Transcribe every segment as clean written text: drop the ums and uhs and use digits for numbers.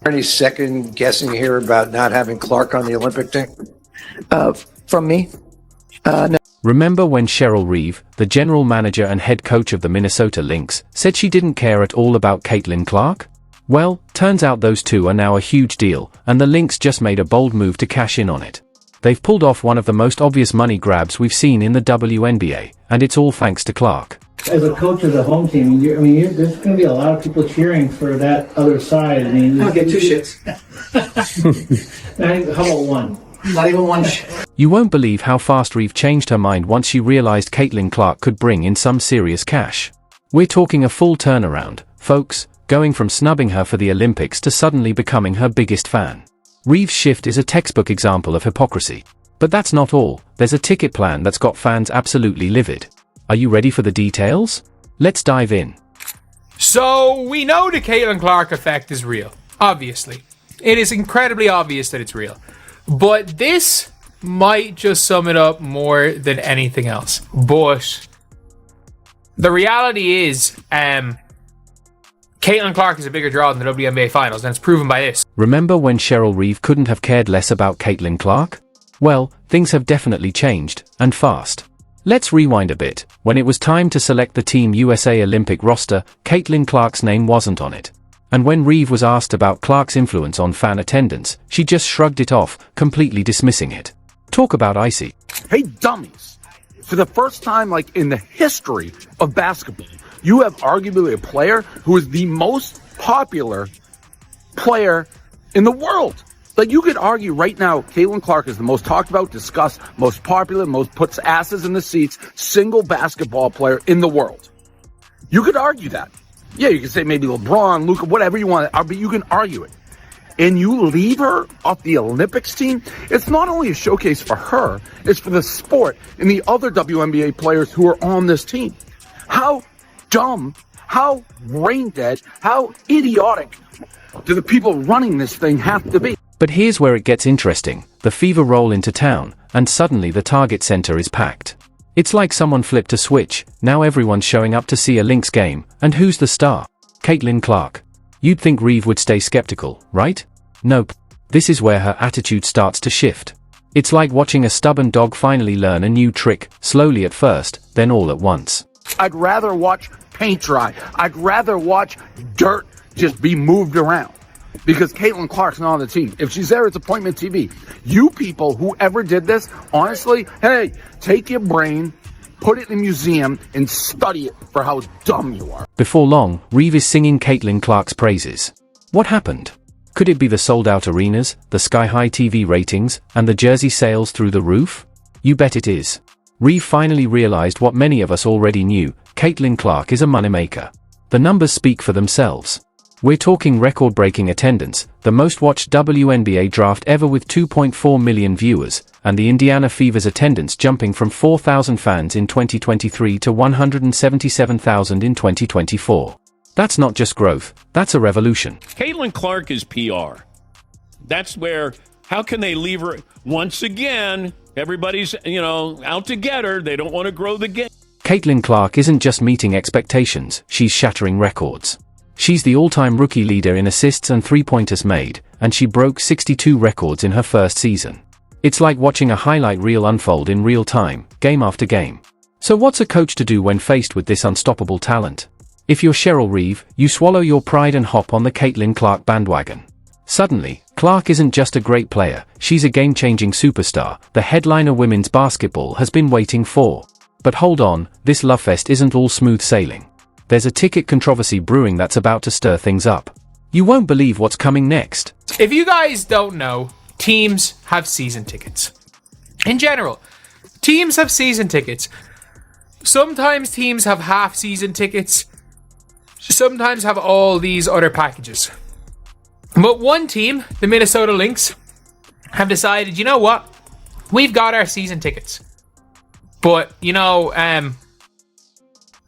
Any second guessing here about not having Clark on the Olympic team? From me? No. Remember when Cheryl Reeve, the general manager and head coach of the Minnesota Lynx, said she didn't care at all about Caitlin Clark? Well, turns out those two are now a huge deal, and the Lynx just made a bold move to cash in on it. They've pulled off one of the most obvious money grabs we've seen in the WNBA, and it's all thanks to Clark. As a coach of the home team, there's going to be a lot of people cheering for that other side. I'll get two shits. How about one? Not even one shit. You won't believe how fast Reeve changed her mind once she realized Caitlin Clark could bring in some serious cash. We're talking a full turnaround, folks, going from snubbing her for the Olympics to suddenly becoming her biggest fan. Reeve's shift is a textbook example of hypocrisy. But that's not all. There's a ticket plan that's got fans absolutely livid. Are you ready for the details? Let's dive in. So, we know the Caitlin Clark effect is real. Obviously. It is incredibly obvious that it's real. But this might just sum it up more than anything else. But the reality is, Caitlin Clark is a bigger draw than the WNBA Finals, and it's proven by this. Remember when Cheryl Reeve couldn't have cared less about Caitlin Clark? Well, things have definitely changed, and fast. Let's rewind a bit. When it was time to select the Team USA Olympic roster, Caitlin Clark's name wasn't on it. And when Reeve was asked about Clark's influence on fan attendance, she just shrugged it off, completely dismissing it. Talk about icy. Hey, dummies. For the first time, in the history of basketball, you have arguably a player who is the most popular player in the world. You could argue right now, Caitlin Clark is the most talked about, discussed, most popular, most puts asses in the seats, single basketball player in the world. You could argue that. Yeah, you could say maybe LeBron, Luka, whatever you want, but you can argue it. And you leave her off the Olympics team, it's not only a showcase for her, it's for the sport and the other WNBA players who are on this team. How dumb, how brain dead, how idiotic do the people running this thing have to be? But here's where it gets interesting. The Fever roll into town, and suddenly the Target Center is packed. It's like someone flipped a switch. Now everyone's showing up to see a Lynx game, and who's the star? Caitlin Clark. You'd think Reeve would stay skeptical, right? Nope. This is where her attitude starts to shift. It's like watching a stubborn dog finally learn a new trick, slowly at first, then all at once. I'd rather watch paint dry. I'd rather watch dirt just be moved around. Because Caitlin Clark's not on the team. If she's there, it's appointment TV. You people, whoever did this, honestly, hey, take your brain, put it in a museum, and study it for how dumb you are. Before long, Reeve is singing Caitlin Clark's praises. What happened? Could it be the sold-out arenas, the sky-high TV ratings, and the jersey sales through the roof? You bet it is. Reeve finally realized what many of us already knew. Caitlin Clark is a moneymaker. The numbers speak for themselves. We're talking record-breaking attendance, the most-watched WNBA draft ever with 2.4 million viewers, and the Indiana Fever's attendance jumping from 4,000 fans in 2023 to 177,000 in 2024. That's not just growth, that's a revolution. Caitlin Clark is PR. That's where, how can they leave her? Once again, everybody's, out to get her. They don't want to grow the game. Caitlin Clark isn't just meeting expectations, she's shattering records. She's the all-time rookie leader in assists and three-pointers made, and she broke 62 records in her first season. It's like watching a highlight reel unfold in real time, game after game. So what's a coach to do when faced with this unstoppable talent? If you're Cheryl Reeve, you swallow your pride and hop on the Caitlin Clark bandwagon. Suddenly, Clark isn't just a great player, she's a game-changing superstar, the headliner women's basketball has been waiting for. But hold on, this lovefest isn't all smooth sailing. There's a ticket controversy brewing that's about to stir things up. You won't believe what's coming next. If you guys don't know, teams have season tickets. In general, teams have season tickets. Sometimes teams have half-season tickets. Sometimes have all these other packages. But one team, the Minnesota Lynx, have decided, you know what? We've got our season tickets. But,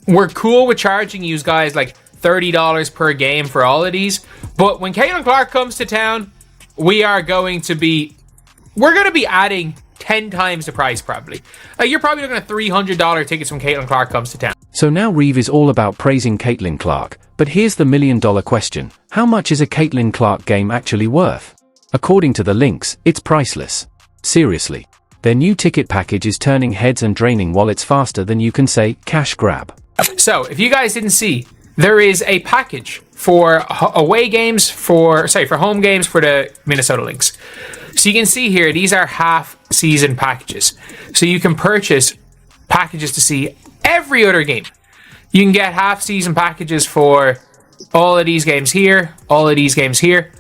we're cool with charging you guys like $30 per game for all of these. But when Caitlin Clark comes to town, we're going to be adding 10 times the price probably. You're probably looking at $300 tickets when Caitlin Clark comes to town. So now Reeve is all about praising Caitlin Clark, But here's the million-dollar question. How much is a Caitlin Clark game actually worth? According to the Lynx, it's priceless. Seriously. Their new ticket package is turning heads and draining wallets faster than you can say cash grab. So, if you guys didn't see, there is a package for away games for home games for the Minnesota Lynx. So you can see here, these are half-season packages. So you can purchase packages to see every other game. You can get half-season packages for all of these games here, all of these games here.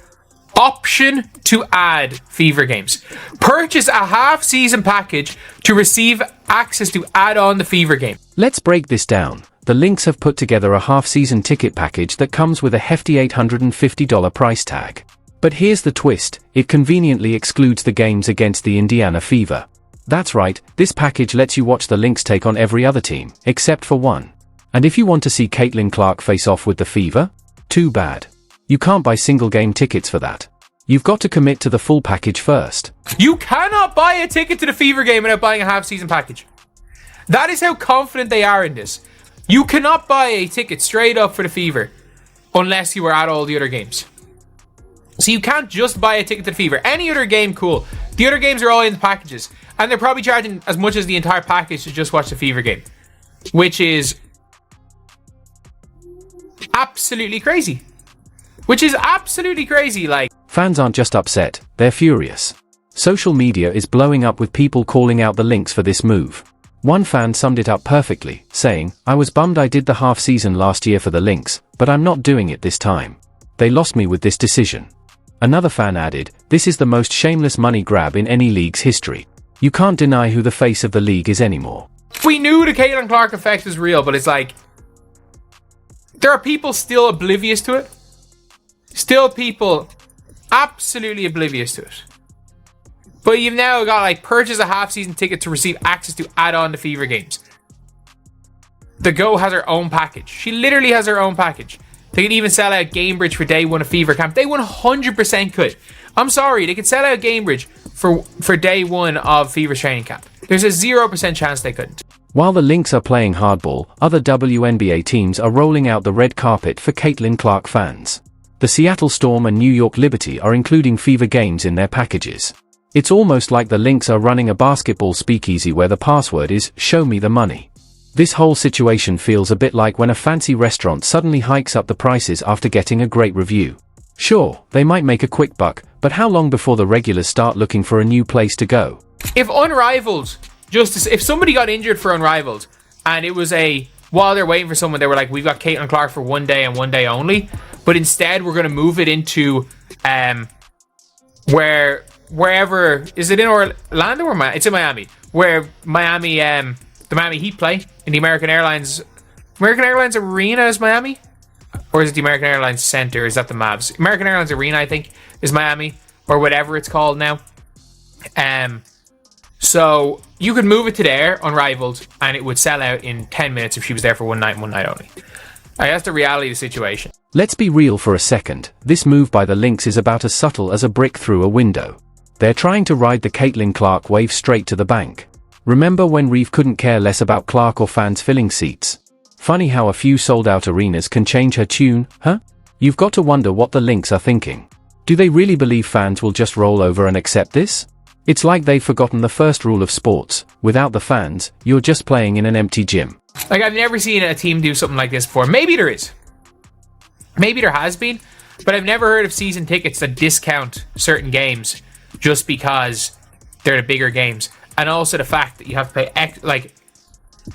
Option to add Fever games. Purchase a half-season package to receive access to add on the Fever game. Let's break this down. The Lynx have put together a half-season ticket package that comes with a hefty $850 price tag. But here's the twist, it conveniently excludes the games against the Indiana Fever. That's right, this package lets you watch the Lynx take on every other team, except for one. And if you want to see Caitlin Clark face off with the Fever? Too bad. You can't buy single game tickets for that. You've got to commit to the full package first. You cannot buy a ticket to the Fever game without buying a half-season package. That is how confident they are in this. You cannot buy a ticket straight up for the Fever unless you are at all the other games. So you can't just buy a ticket to the Fever. Any other game, cool. The other games are all in the packages. And they're probably charging as much as the entire package to just watch the Fever game. Which is absolutely crazy. Like, fans aren't just upset, they're furious. Social media is blowing up with people calling out the Lynx for this move. One fan summed it up perfectly, saying, "I was bummed I did the half season last year for the Lynx, but I'm not doing it this time. They lost me with this decision." Another fan added, "This is the most shameless money grab in any league's history. You can't deny who the face of the league is anymore." we knew the Caitlin Clark effect was real, but it's like, there are people still oblivious to it. Still people absolutely oblivious to it. But you've now got like purchase a half-season ticket to receive access to add on the Fever games. The Go has her own package. She literally has her own package. They could even sell out Gamebridge for day one of Fever camp. They 100% could. I'm sorry, they could sell out Gamebridge for day one of Fever's training camp. There's a 0% chance they couldn't. While the Lynx are playing hardball, other WNBA teams are rolling out the red carpet for Caitlin Clark fans. The Seattle Storm and New York Liberty are including Fever games in their packages. It's almost like the Lynx are running a basketball speakeasy where the password is, "Show me the money." This whole situation feels a bit like when a fancy restaurant suddenly hikes up the prices after getting a great review. Sure, they might make a quick buck, but how long before the regulars start looking for a new place to go? If Unrivaled, if somebody got injured for Unrivaled, and it was while they're waiting for someone, they were like, "We've got Caitlin Clark for one day and one day only," but instead we're going to move it into wherever, is it in Orlando or it's in Miami, where Miami, the Miami Heat play in the American Airlines Arena is Miami, or is it the American Airlines Center? Is that the Mavs? American Airlines Arena, I think, is Miami, or whatever it's called now. So you could move it to there, Unrivaled, and it would sell out in 10 minutes if she was there for one night and one night only. That's the reality of the situation. Let's be real for a second. This move by the Lynx is about as subtle as a brick through a window. They're trying to ride the Caitlin Clark wave straight to the bank. Remember when Reeve couldn't care less about Clark or fans filling seats? Funny how a few sold-out arenas can change her tune, huh? You've got to wonder what the Lynx are thinking. Do they really believe fans will just roll over and accept this? It's like they've forgotten the first rule of sports. Without the fans, you're just playing in an empty gym. Like, I've never seen a team do something like this before. Maybe there is. Maybe there has been. But I've never heard of season tickets that discount certain games just because they're the bigger games. And also the fact that you have to pay,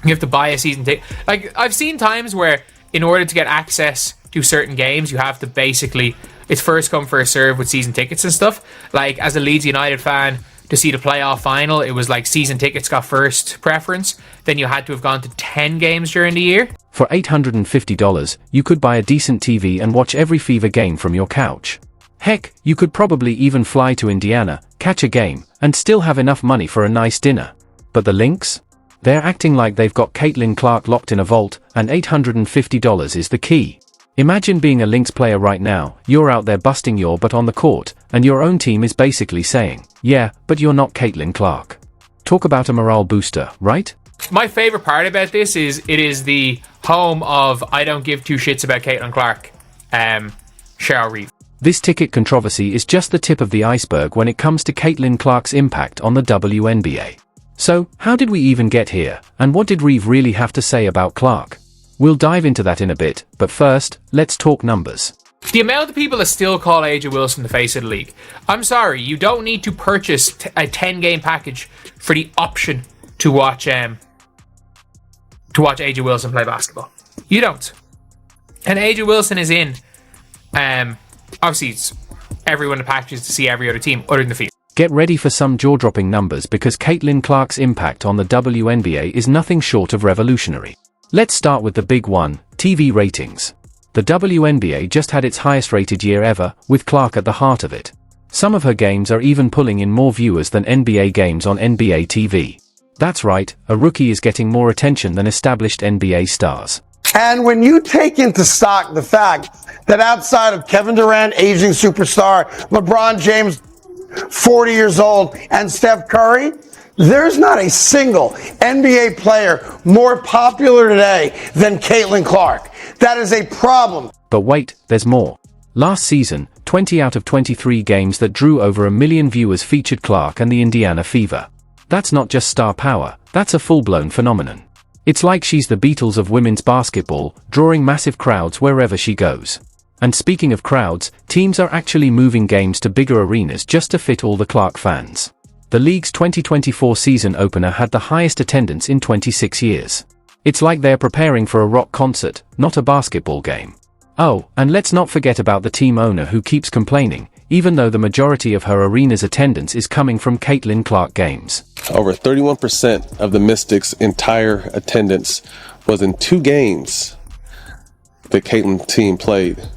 you have to buy a season ticket. Like, I've seen times where in order to get access to certain games, you have to basically, it's first come, first serve with season tickets and stuff. Like, as a Leeds United fan, to see the playoff final, it was like season tickets got first preference. Then you had to have gone to 10 games during the year. For $850, you could buy a decent TV and watch every Fever game from your couch. Heck, you could probably even fly to Indiana, catch a game, and still have enough money for a nice dinner. But the Lynx? They're acting like they've got Caitlin Clark locked in a vault, and $850 is the key. Imagine being a Lynx player right now, you're out there busting your butt on the court, and your own team is basically saying, "Yeah, but you're not Caitlin Clark." Talk about a morale booster, right? My favorite part about this is it is the home of I don't give two shits about Caitlin Clark, Cheryl Reeve. This ticket controversy is just the tip of the iceberg when it comes to Caitlin Clark's impact on the WNBA. So, how did we even get here, and what did Reeve really have to say about Clark? We'll dive into that in a bit, but first, let's talk numbers. The amount of people that still call AJ Wilson the face of the league. I'm sorry, you don't need to purchase a 10-game package for the option to watch AJ Wilson play basketball. You don't. And AJ Wilson is in, obviously it's everyone in the packages to see every other team other than the Fever. Get ready for some jaw-dropping numbers because Caitlin Clark's impact on the WNBA is nothing short of revolutionary. Let's start with the big one, TV ratings. The WNBA just had its highest rated year ever, with Clark at the heart of it. Some of her games are even pulling in more viewers than NBA games on NBA TV. That's right, a rookie is getting more attention than established NBA stars. And when you take into stock the fact that outside of Kevin Durant, aging superstar, LeBron James, 40 years old, and Steph Curry, there's not a single NBA player more popular today than Caitlin Clark. That is a problem. But wait, there's more. Last season, 20 out of 23 games that drew over 1 million viewers featured Clark and the Indiana Fever. That's not just star power, that's a full-blown phenomenon. It's like she's the Beatles of women's basketball, drawing massive crowds wherever she goes. And speaking of crowds, teams are actually moving games to bigger arenas just to fit all the Clark fans. The league's 2024 season opener had the highest attendance in 26 years. It's like they're preparing for a rock concert, not a basketball game. Oh, and let's not forget about the team owner who keeps complaining, even though the majority of her arena's attendance is coming from Caitlin Clark games. Over 31% of the Mystics' entire attendance was in 2 games the Caitlin team played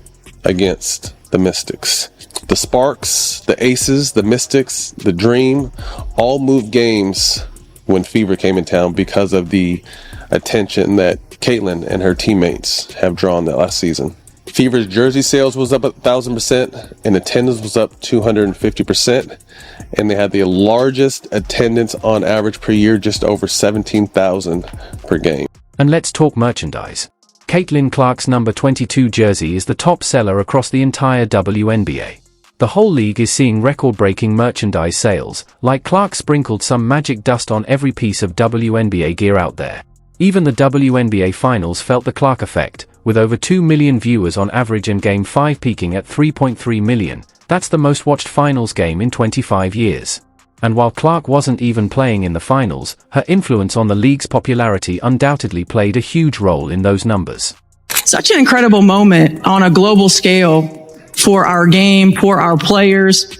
against the Mystics. The Sparks, the Aces, the Mystics, the Dream, all moved games when Fever came in town because of the attention that Caitlin and her teammates have drawn that last season. Fever's jersey sales was up 1,000% and attendance was up 250%. And they had the largest attendance on average per year, just over 17,000 per game. And let's talk merchandise. Caitlin Clark's number 22 jersey is the top seller across the entire WNBA. The whole league is seeing record-breaking merchandise sales, like Clark sprinkled some magic dust on every piece of WNBA gear out there. Even the WNBA Finals felt the Clark effect, with over 2 million viewers on average and Game 5 peaking at 3.3 million. That's the most watched Finals game in 25 years. And while Clark wasn't even playing in the Finals, her influence on the league's popularity undoubtedly played a huge role in those numbers. Such an incredible moment on a global scale for our game, for our players.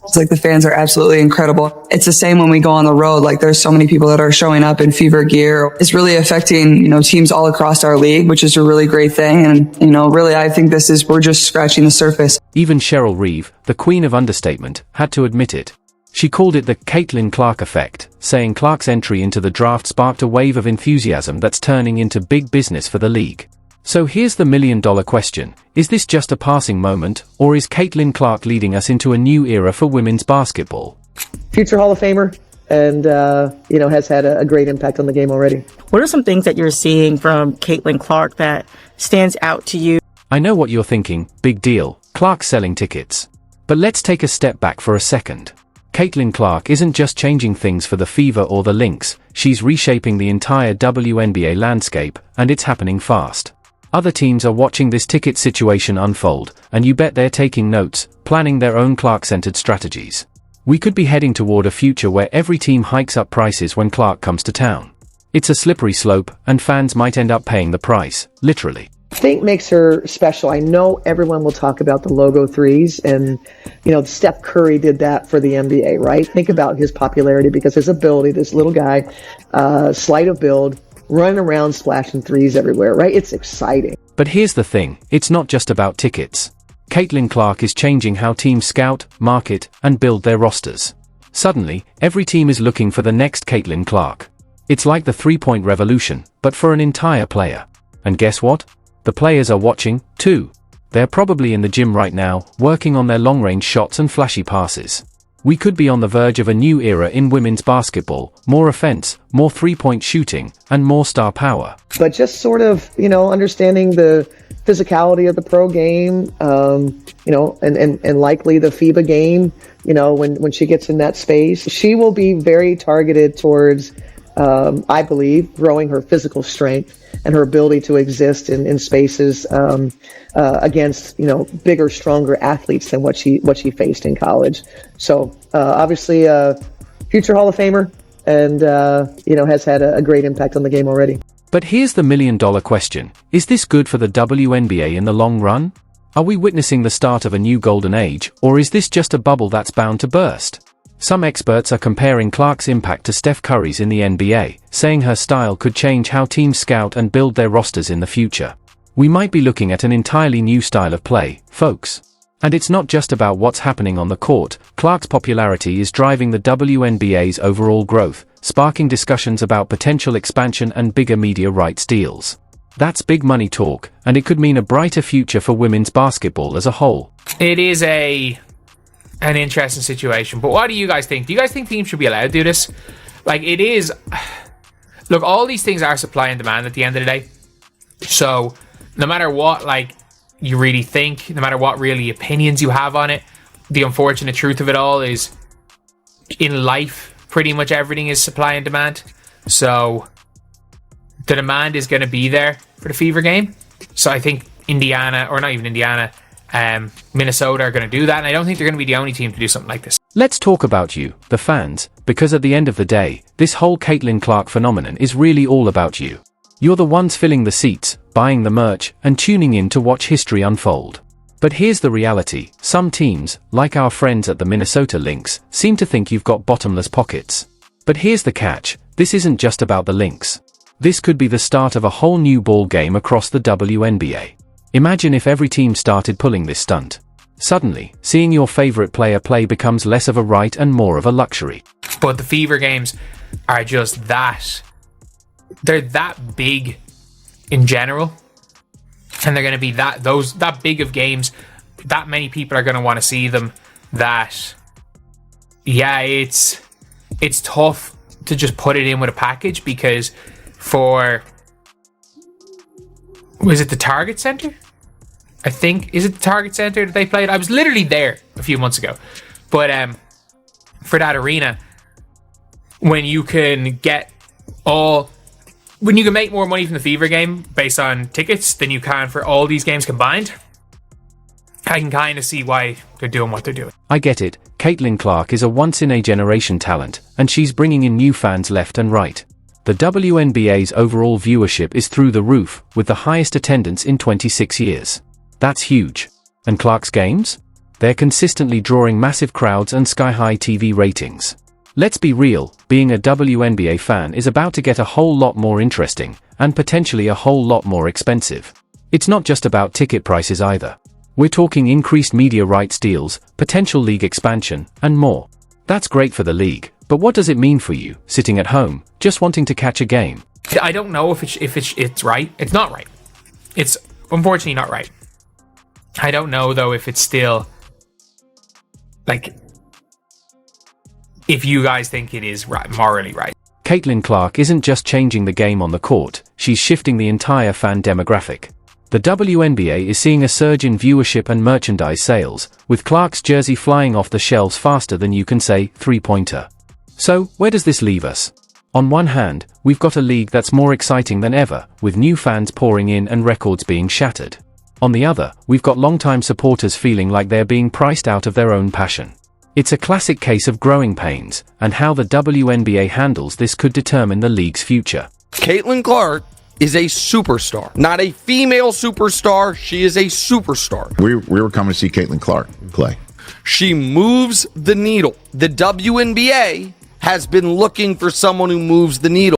It's like the fans are absolutely incredible. It's the same when we go on the road. Like there's so many people that are showing up in Fever gear. It's really affecting, teams all across our league, which is a really great thing. And, really, I think we're just scratching the surface. Even Cheryl Reeve, the queen of understatement, had to admit it. She called it the Caitlin Clark effect, saying Clark's entry into the draft sparked a wave of enthusiasm that's turning into big business for the league. So here's the million-dollar question. Is this just a passing moment, or is Caitlin Clark leading us into a new era for women's basketball? Future Hall of Famer, and, has had a great impact on the game already. What are some things that you're seeing from Caitlin Clark that stands out to you? I know what you're thinking, big deal, Clark selling tickets. But let's take a step back for a second. Caitlin Clark isn't just changing things for the Fever or the Lynx, she's reshaping the entire WNBA landscape, and it's happening fast. Other teams are watching this ticket situation unfold, and you bet they're taking notes, planning their own Clark-centered strategies. We could be heading toward a future where every team hikes up prices when Clark comes to town. It's a slippery slope, and fans might end up paying the price, literally. I think makes her special. I know everyone will talk about the logo threes, and Steph Curry did that for the NBA, right? Think about his popularity because his ability, this little guy, slight of build, running around splashing threes everywhere, right? It's exciting. But here's the thing, it's not just about tickets. Caitlin Clark is changing how teams scout, market, and build their rosters. Suddenly, every team is looking for the next Caitlin Clark. It's like the three-point revolution, but for an entire player. And guess what? The players are watching, too. They're probably in the gym right now, working on their long-range shots and flashy passes. We could be on the verge of a new era in women's basketball, more offense, more three-point shooting, and more star power. But just sort of, understanding the physicality of the pro game, and likely the FIBA game, when she gets in that space, she will be very targeted towards, I believe, growing her physical strength and her ability to exist in spaces against bigger, stronger athletes than what she faced in college. So obviously, future Hall of Famer, and has had a great impact on the game already. But here's the million-dollar question: is this good for the WNBA in the long run? Are we witnessing the start of a new golden age, or is this just a bubble that's bound to burst? Some experts are comparing Clark's impact to Steph Curry's in the NBA, saying her style could change how teams scout and build their rosters in the future. We might be looking at an entirely new style of play, folks. And it's not just about what's happening on the court. Clark's popularity is driving the WNBA's overall growth, sparking discussions about potential expansion and bigger media rights deals. That's big money talk, and it could mean a brighter future for women's basketball as a whole. It is an interesting situation, but what do you guys think? Do you guys think teams should be allowed to do this? Like, it is... Look, all these things are supply and demand at the end of the day. So, no matter what, you really think, no matter what really opinions you have on it, the unfortunate truth of it all is, in life, pretty much everything is supply and demand. So, the demand is going to be there for the Fever game. So, I think Indiana, or not even Indiana, Minnesota are going to do that, and I don't think they're going to be the only team to do something like this. Let's talk about you, the fans, because at the end of the day, this whole Caitlin Clark phenomenon is really all about you. You're the ones filling the seats, buying the merch, and tuning in to watch history unfold. But here's the reality: some teams, like our friends at the Minnesota Lynx, seem to think you've got bottomless pockets. But here's the catch: this isn't just about the Lynx. This could be the start of a whole new ball game across the WNBA. Imagine if every team started pulling this stunt. Suddenly, seeing your favorite player play becomes less of a right and more of a luxury. But the Fever games are just that. They're that big in general. And they're going to be that big of games. That many people are going to want to see them. That, yeah, it's tough to just put it in with a package, because was it the Target Center? I think, is it the Target Center that they played? I was literally there a few months ago. But for that arena, when you can make more money from the Fever game based on tickets than you can for all these games combined, I can kind of see why they're doing what they're doing. I get it. Caitlin Clark is a once-in-a-generation talent, and she's bringing in new fans left and right. The WNBA's overall viewership is through the roof, with the highest attendance in 26 years. That's huge. And Clark's games? They're consistently drawing massive crowds and sky-high TV ratings. Let's be real, being a WNBA fan is about to get a whole lot more interesting, and potentially a whole lot more expensive. It's not just about ticket prices either. We're talking increased media rights deals, potential league expansion, and more. That's great for the league, but what does it mean for you, sitting at home, just wanting to catch a game? I don't know if it's right. It's not right. It's unfortunately not right. I don't know, though, if it's still, if you guys think it is right, morally right. Caitlin Clark isn't just changing the game on the court, she's shifting the entire fan demographic. The WNBA is seeing a surge in viewership and merchandise sales, with Clark's jersey flying off the shelves faster than you can say three-pointer. So, where does this leave us? On one hand, we've got a league that's more exciting than ever, with new fans pouring in and records being shattered. On the other, we've got longtime supporters feeling like they're being priced out of their own passion. It's a classic case of growing pains, and how the WNBA handles this could determine the league's future. Caitlin Clark is a superstar. Not a female superstar. She is a superstar. We were coming to see Caitlin Clark play. She moves the needle. The WNBA has been looking for someone who moves the needle.